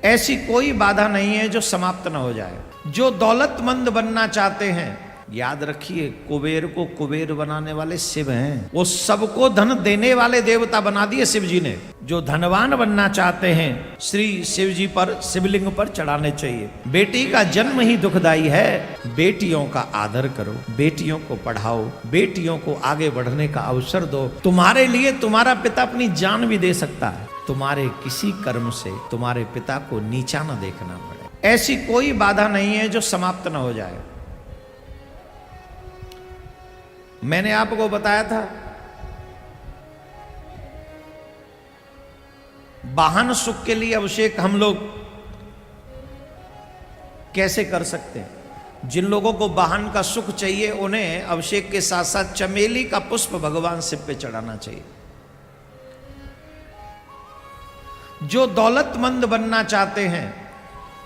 ऐसी कोई बाधा नहीं है जो समाप्त न हो जाए। जो दौलतमंद बनना चाहते हैं, याद रखिए कुबेर को कुबेर बनाने वाले शिव हैं। वो सबको धन देने वाले देवता बना दिए शिव जी ने। जो धनवान बनना चाहते हैं, श्री शिव जी पर, शिवलिंग पर चढ़ाने चाहिए। बेटी का जन्म ही दुखदाई है, बेटियों का आदर करो, बेटियों को पढ़ाओ, बेटियों को आगे बढ़ने का अवसर दो। तुम्हारे लिए तुम्हारा पिता अपनी जान भी दे सकता है। तुम्हारे किसी कर्म से तुम्हारे पिता को नीचा न देखना पड़े। ऐसी कोई बाधा नहीं है जो समाप्त न हो जाए। मैंने आपको बताया था वाहन सुख के लिए अभिषेक हम लोग कैसे कर सकते हैं। जिन लोगों को वाहन का सुख चाहिए उन्हें अभिषेक के साथ साथ चमेली का पुष्प भगवान शिव पे चढ़ाना चाहिए। जो दौलतमंद बनना चाहते हैं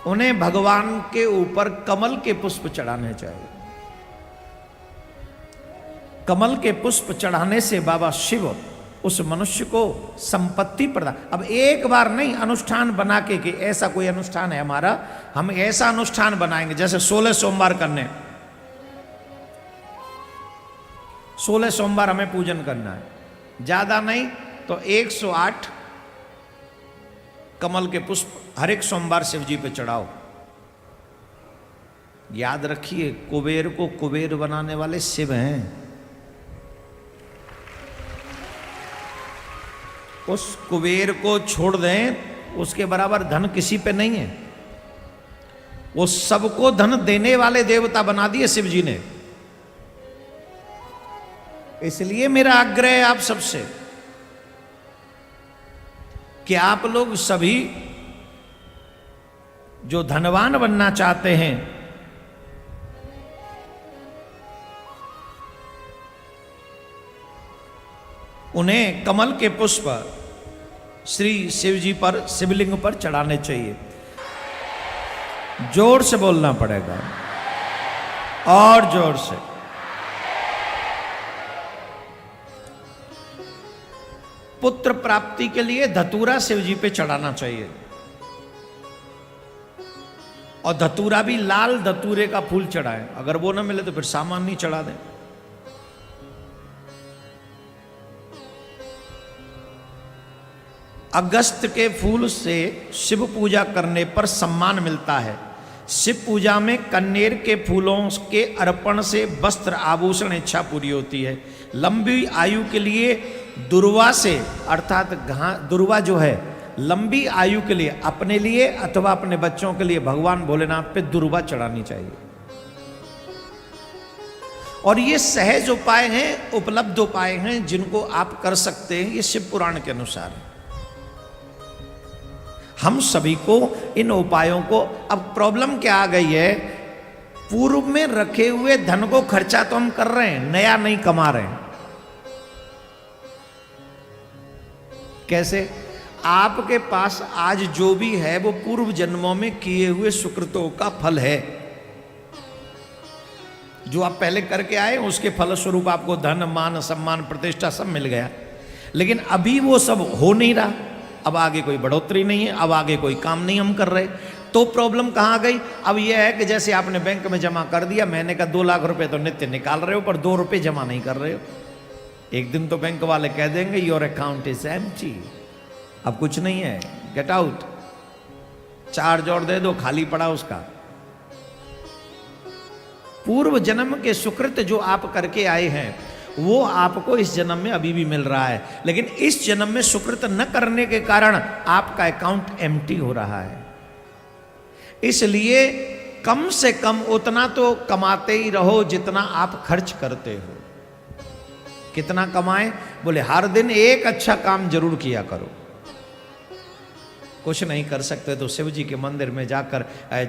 उन्हें भगवान के ऊपर कमल के पुष्प चढ़ाने चाहिए। कमल के पुष्प चढ़ाने से बाबा शिव उस मनुष्य को संपत्ति प्रदान। अब एक बार नहीं, अनुष्ठान बना के कि ऐसा कोई अनुष्ठान है हमारा, हम ऐसा अनुष्ठान बनाएंगे जैसे 16 सोमवार करने, 16 सोमवार हमें पूजन करना है, ज्यादा नहीं तो 108 कमल के पुष्प हर एक सोमवार शिव जी पे चढ़ाओ। याद रखिए कुबेर को कुबेर बनाने वाले शिव हैं। उस कुबेर को छोड़ दें, उसके बराबर धन किसी पे नहीं है। वो सबको धन देने वाले देवता बना दिए शिव जी ने। इसलिए मेरा आग्रह है आप सबसे कि आप लोग सभी जो धनवान बनना चाहते हैं, उन्हें कमल के पुष्प श्री शिव जी पर, शिवलिंग पर चढ़ाने चाहिए। जोर से बोलना पड़ेगा और जोर से। पुत्र प्राप्ति के लिए धतूरा शिव जी पे चढ़ाना चाहिए। और धतूरा भी लाल धतूरे का फूल चढ़ाएं। अगर वो ना मिले तो फिर सामान्य चढ़ा दें। अगस्त के फूल से शिव पूजा करने पर सम्मान मिलता है। शिव पूजा में कन्नेर के फूलों के अर्पण से वस्त्र आभूषण इच्छा पूरी होती है। लंबी आयु के लिए दुर्वा से, अर्थात दुर्वा जो है लंबी आयु के लिए, अपने लिए अथवा अपने बच्चों के लिए भगवान भोलेनाथ पे दुर्वा चढ़ानी चाहिए। और ये सहज उपाय हैं, उपलब्ध उपाय हैं जिनको आप कर सकते हैं। ये शिव पुराण के अनुसार है। हम सभी को इन उपायों को, अब प्रॉब्लम क्या आ गई है, पूर्व में रखे हुए धन को खर्चा तो हम कर रहे हैं, नया नहीं कमा रहे हैं। कैसे? आपके पास आज जो भी है वो पूर्व जन्मों में किए हुए सुकृतों का फल है। जो आप पहले करके आए उसके फलस्वरूप आपको धन, मान, सम्मान, प्रतिष्ठा सब मिल गया। लेकिन अभी वो सब हो नहीं रहा। अब आगे कोई बढ़ोतरी नहीं है, अब आगे कोई काम नहीं हम कर रहे। तो प्रॉब्लम कहाँ आ गई? अब यह है कि जैसे आपने बैंक में जमा कर दिया, महीने का 2 लाख रुपए तो नित्य निकाल रहे हो पर 2 रुपए जमा नहीं कर रहे हो। एक दिन तो बैंक वाले कह देंगे योर अकाउंट इज एम्प्टी, अब कुछ नहीं है, गेट आउट, 4 जोड़ दे दो, खाली पड़ा उसका। पूर्व जन्म के सुकृत जो आप करके आए हैं वो आपको इस जन्म में अभी भी मिल रहा है। लेकिन इस जन्म में सुकृत न करने के कारण आपका अकाउंट एम्प्टी हो रहा है। इसलिए कम से कम उतना तो कमाते ही रहो जितना आप खर्च करते हो। कितना कमाएं? बोले हर दिन एक अच्छा काम जरूर किया करो। कुछ नहीं कर सकते तो शिव जी के मंदिर में जाकर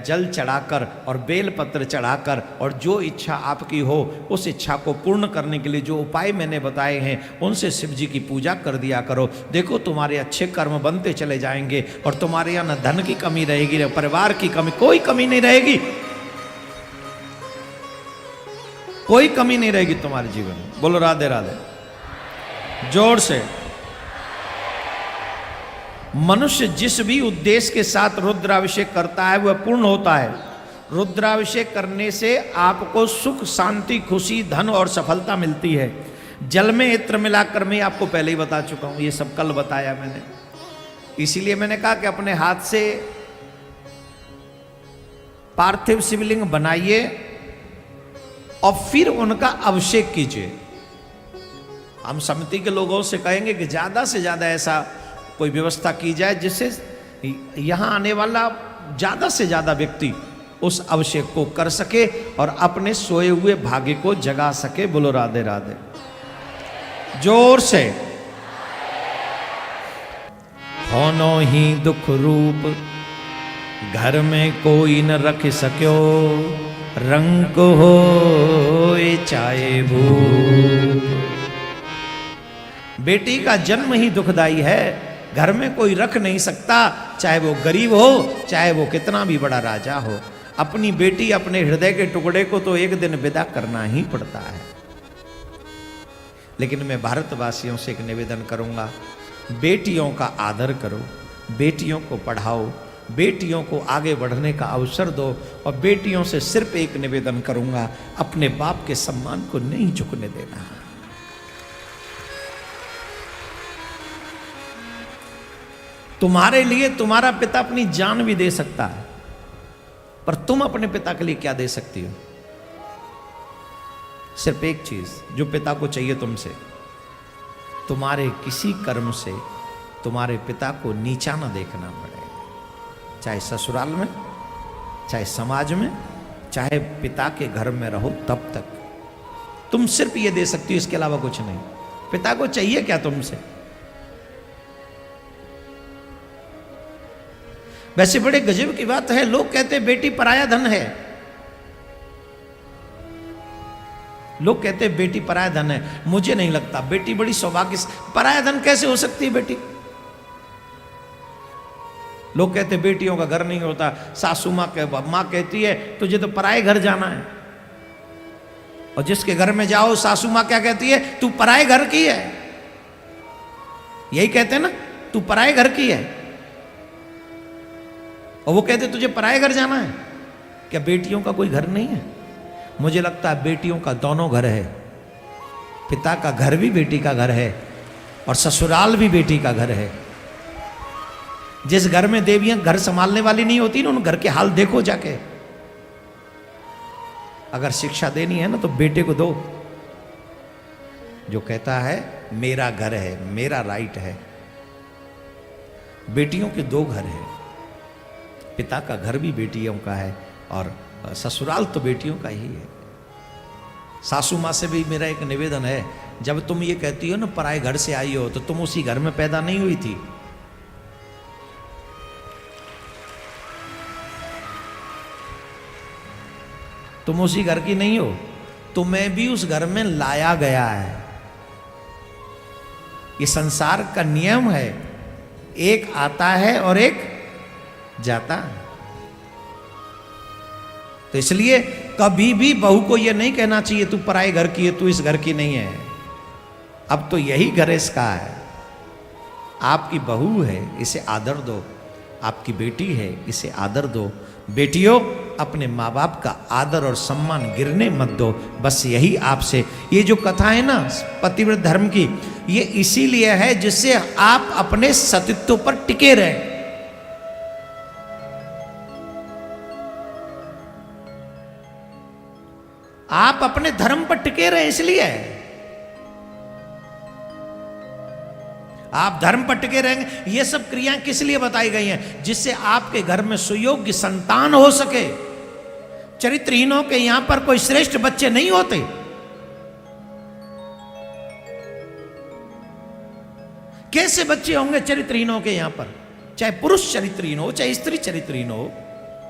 जल चढ़ाकर और बेल पत्र चढ़ाकर और जो इच्छा आपकी हो उस इच्छा को पूर्ण करने के लिए जो उपाय मैंने बताए हैं उनसे शिव जी की पूजा कर दिया करो। देखो तुम्हारे अच्छे कर्म बनते चले जाएंगे और तुम्हारे यहाँ न धन की कमी रहेगी, न परिवार की कमी, कोई कमी नहीं रहेगी। कोई कमी नहीं रहेगी तुम्हारे जीवन में। बोलो राधे राधे जोर से। मनुष्य जिस भी उद्देश्य के साथ रुद्राभिषेक करता है वह पूर्ण होता है। रुद्राभिषेक करने से आपको सुख, शांति, खुशी, धन और सफलता मिलती है। जल में इत्र मिलाकर मैं आपको पहले ही बता चुका हूं, ये सब कल बताया मैंने। इसीलिए मैंने कहा कि अपने हाथ से पार्थिव शिवलिंग बनाइए और फिर उनका अभिषेक कीजिए। हम समिति के लोगों से कहेंगे कि ज्यादा से ज्यादा ऐसा कोई व्यवस्था की जाए जिससे यहां आने वाला ज्यादा से ज्यादा व्यक्ति उस अभिषेक को कर सके और अपने सोए हुए भाग्य को जगा सके। बोलो राधे राधे, जोर से। होनो ही दुख रूप, घर में कोई न रख सक्यो, रंग हो चाहे भूप। बेटी का जन्म ही दुखदाई है, घर में कोई रख नहीं सकता, चाहे वो गरीब हो, चाहे वो कितना भी बड़ा राजा हो। अपनी बेटी, अपने हृदय के टुकड़े को तो एक दिन विदा करना ही पड़ता है। लेकिन मैं भारतवासियों से एक निवेदन करूंगा, बेटियों का आदर करो, बेटियों को पढ़ाओ, बेटियों को आगे बढ़ने का अवसर दो। और बेटियों से सिर्फ एक निवेदन करूंगा, अपने बाप के सम्मान को नहीं झुकने देना। तुम्हारे लिए तुम्हारा पिता अपनी जान भी दे सकता है, पर तुम अपने पिता के लिए क्या दे सकती हो? सिर्फ एक चीज जो पिता को चाहिए तुमसे, तुम्हारे किसी कर्म से तुम्हारे पिता को नीचा ना देखना पड़े। चाहे ससुराल में, चाहे समाज में, चाहे पिता के घर में रहो, तब तक तुम सिर्फ ये दे सकती हो, इसके अलावा कुछ नहीं। पिता को चाहिए क्या तुमसे? वैसे बड़े गजब की बात है, लोग कहते हैं बेटी पराया धन है। लोग कहते हैं बेटी पराया धन है। मुझे नहीं लगता, बेटी बड़ी सौभाग्य। पराया धन कैसे हो सकती है बेटी? लोग कहते हैं बेटियों का घर नहीं होता। सासू माँ कहती है तुझे तो पराए घर जाना है, और जिसके घर में जाओ सासू माँ क्या कहती है? तू पराए घर की है। यही कहते हैं ना, तू पराए घर की है। और वो कहते तुझे पराए घर जाना है। क्या बेटियों का कोई घर नहीं है? मुझे लगता है बेटियों का दोनों घर है। पिता का घर भी बेटी का घर है, और ससुराल भी बेटी का घर है। जिस घर में देवियां घर संभालने वाली नहीं होती ना, उन घर के हाल देखो जाके। अगर शिक्षा देनी है ना तो बेटे को दो, जो कहता है मेरा घर है, मेरा राइट है। बेटियों के दो घर है, पिता का घर भी बेटियों का है और ससुराल तो बेटियों का ही है। सासू माँ से भी मेरा एक निवेदन है, जब तुम ये कहती हो ना पराए घर से आई हो, तो तुम उसी घर में पैदा नहीं हुई थी। तुम उसी घर की नहीं हो, तुम्हें भी उस घर में लाया गया है। ये संसार का नियम है, एक आता है और एक जाता है। तो इसलिए कभी भी बहू को यह नहीं कहना चाहिए तू पराए घर की है, तू इस घर की नहीं है। अब तो यही घर इसका है। आपकी बहू है, इसे आदर दो। आपकी बेटी है, इसे आदर दो। बेटियों, अपने माँ बाप का आदर और सम्मान गिरने मत दो। बस यही आपसे, ये जो कथा है ना पतिव्रत धर्म की, ये इसीलिए है जिससे आप अपने सतीत्व पर टिके रहें। आप अपने धर्म पर टिके रहे, इसलिए आप धर्म पर टिके रहेंगे। ये सब क्रियाएं किस लिए बताई गई हैं? जिससे आपके घर में सुयोग्य संतान हो सके। चरित्रहीनों के यहां पर कोई श्रेष्ठ बच्चे नहीं होते। कैसे बच्चे होंगे चरित्रहीनों के यहां पर? चाहे पुरुष चरित्रहीन हो, चाहे स्त्री चरित्रहीन हो,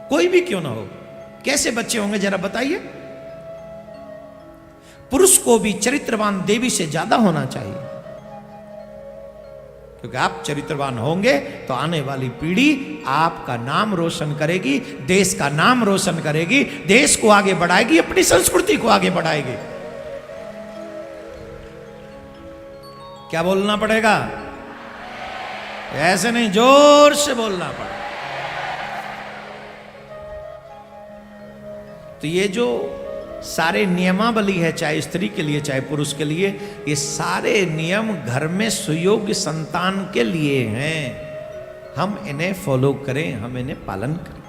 कोई भी क्यों ना हो, कैसे बच्चे होंगे जरा बताइए। पुरुष को भी चरित्रवान देवी से ज्यादा होना चाहिए, क्योंकि आप चरित्रवान होंगे तो आने वाली पीढ़ी आपका नाम रोशन करेगी, देश का नाम रोशन करेगी, देश को आगे बढ़ाएगी, अपनी संस्कृति को आगे बढ़ाएगी। क्या बोलना पड़ेगा? ऐसे नहीं, जोर से बोलना पड़ा। तो ये जो सारे नियमावली है, चाहे स्त्री के लिए चाहे पुरुष के लिए, ये सारे नियम घर में सुयोग्य संतान के लिए हैं। हम इन्हें फॉलो करें, हम इन्हें पालन करें।